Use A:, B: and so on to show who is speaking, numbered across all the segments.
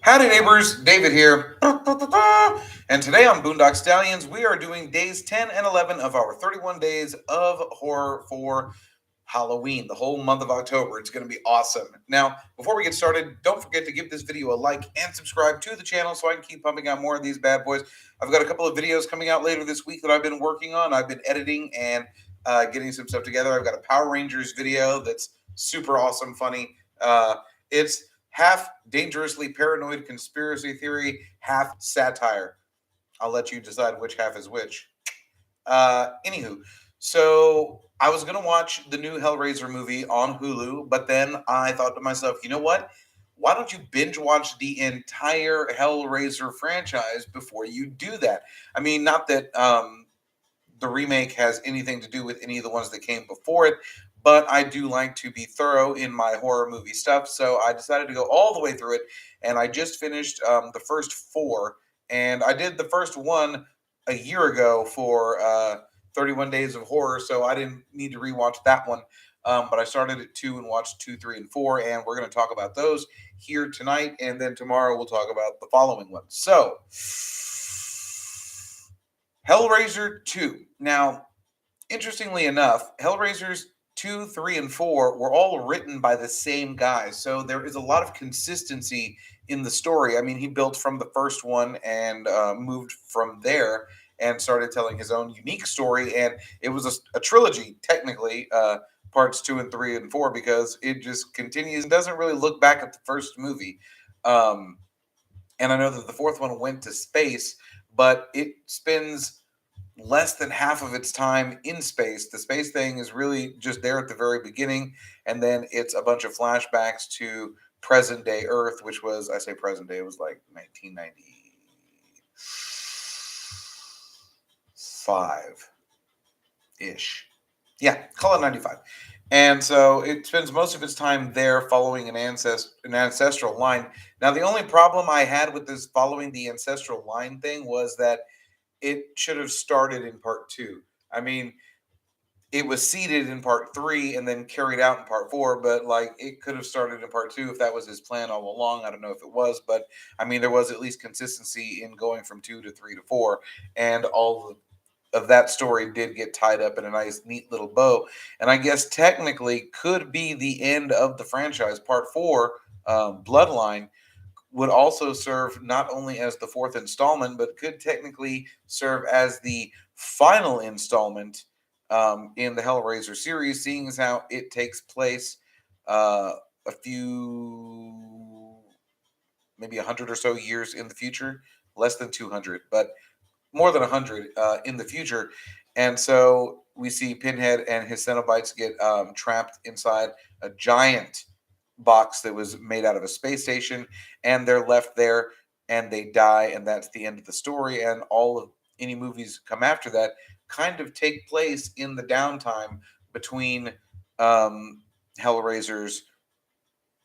A: Howdy Neighbors, David here. And today on Boondock Stallions, we are doing days 10 and 11 of our 31 days of horror for Halloween, the whole month of October. It's going to be awesome. Now, before we get started, don't forget to give this video a like and subscribe to the channel so I can keep pumping out more of these bad boys. I've got a couple of videos coming out later this week that I've been working on. I've been editing and getting some stuff together. I've got a Power Rangers video that's super awesome, funny. It's half dangerously paranoid conspiracy theory, half satire. I'll let you decide which half is which. Anywho, so I was gonna watch the new Hellraiser movie on Hulu, but then I thought to myself, you know what? Why don't you binge watch the entire Hellraiser franchise before you do that? I mean, not that the remake has anything to do with any of the ones that came before it, but I do like to be thorough in my horror movie stuff, so I decided to go all the way through it, and I just finished the first four, and I did the first one a year ago for 31 Days of Horror, so I didn't need to rewatch that one. But I started at two and watched two, three, and four, and we're going to talk about those here tonight, and then tomorrow we'll talk about the following ones. So, Hellraiser 2. Now, interestingly enough, Hellraisers 2, 3, and 4 were all written by the same guy. So there is a lot of consistency in the story. I mean, he built from the first one and moved from there and started telling his own unique story. And it was a trilogy, technically, parts 2 and 3 and 4, because it just continues and doesn't really look back at the first movie. Um, and I know that the fourth one went to space, but it spends less than half of its time in space. The space thing is really just there at the very beginning, and then it's a bunch of flashbacks to present day Earth, which was, I say present day, it was like 1995 ish. Yeah, call it 95. And so it spends most of its time there following an ancestral line. Now, the only problem I had with this following the ancestral line thing was that it should have started in part two. I mean, it was seeded in part three and then carried out in part four, but like it could have started in part two if that was his plan all along. I don't know if it was, but I mean, there was at least consistency in going from two to three to four, and all of that story did get tied up in a nice, neat little bow. And I guess technically could be the end of the franchise. Part four, Bloodline, would also serve not only as the fourth installment, but could technically serve as the final installment in the Hellraiser series, seeing as how it takes place a few, maybe 100 or so years in the future, less than 200, but more than 100 in the future. And so we see Pinhead and his Cenobites get trapped inside a giant box that was made out of a space station, and they're left there and they die, and that's the end of the story. And all of any movies come after that kind of take place in the downtime between Hellraisers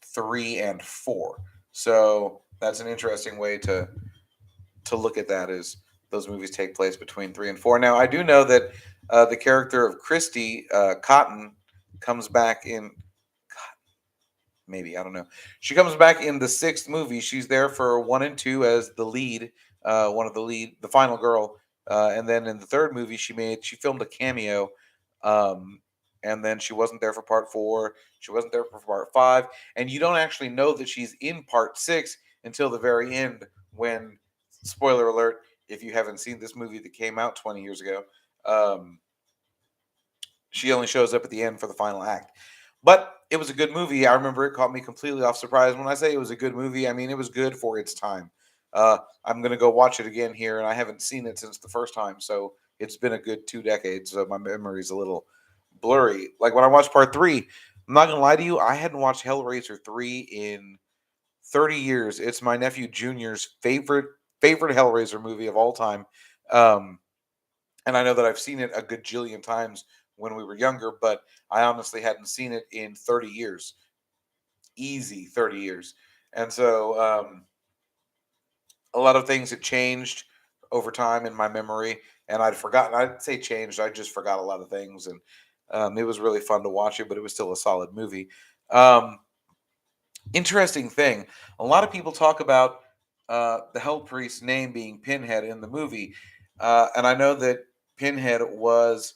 A: 3 and 4. So that's an interesting way to look at that, is those movies take place between 3 and 4. Now, I do know that the character of Christy Cotton comes back in, maybe, I don't know. She comes back in the sixth movie. She's there for 1 and 2 as the lead, one of the lead, the final girl. And then in the third movie, she filmed a cameo. And then she wasn't there for part 4. She wasn't there for part 5. And you don't actually know that she's in part 6 until the very end, when, spoiler alert, if you haven't seen this movie that came out 20 years ago, she only shows up at the end for the final act. But it was a good movie. I remember it caught me completely off surprise. When I say it was a good movie, I mean it was good for its time. I'm going to go watch it again here, and I haven't seen it since the first time, so it's been a good 2 decades, so my memory's a little blurry. Like when I watched part 3, I'm not going to lie to you, I hadn't watched Hellraiser 3 in 30 years. It's my nephew Junior's favorite Hellraiser movie of all time. And I know that I've seen it a gajillion times when we were younger, but I honestly hadn't seen it in 30 years. Easy 30 years. And so a lot of things had changed over time in my memory, and I'd forgotten. I'd say changed. I just forgot a lot of things, and it was really fun to watch it, but it was still a solid movie. Interesting thing. A lot of people talk about the Hell Priest's name being Pinhead in the movie. And I know that Pinhead was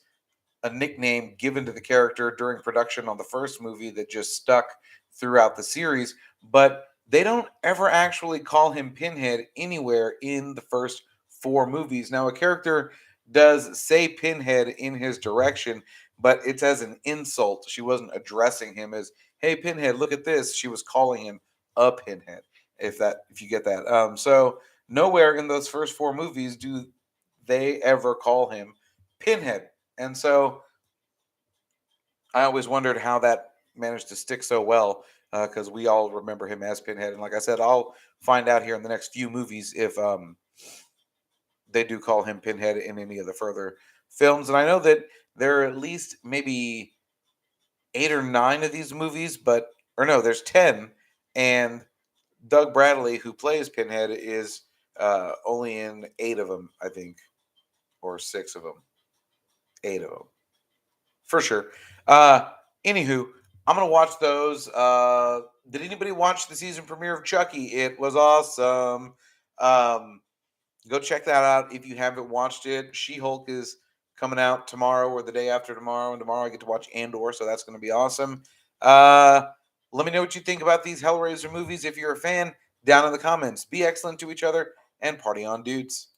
A: a nickname given to the character during production on the first movie that just stuck throughout the series, but they don't ever actually call him Pinhead anywhere in the first four movies. Now, a character does say Pinhead in his direction, but it's as an insult. She wasn't addressing him as, "Hey, Pinhead, look at this." She was calling him a Pinhead. If you get that, so nowhere in those first four movies do they ever call him Pinhead, and so I always wondered how that managed to stick so well because we all remember him as Pinhead. And like I said, I'll find out here in the next few movies if they do call him Pinhead in any of the further films. And I know that there are at least maybe eight or nine of these movies, but or no, there's 10, and Doug Bradley, who plays Pinhead, is only in eight of them, I think, or six of them, eight of them. For sure. Uh, Anywho, I'm gonna watch those. Did anybody watch the season premiere of Chucky? It was awesome. Um, Go check that out if you haven't watched it. She-Hulk is coming out tomorrow or the day after tomorrow, and tomorrow I get to watch Andor, so that's gonna be awesome. Uh, Let me know what you think about these Hellraiser movies if you're a fan. Down in the comments. Be excellent to each other and party on, dudes.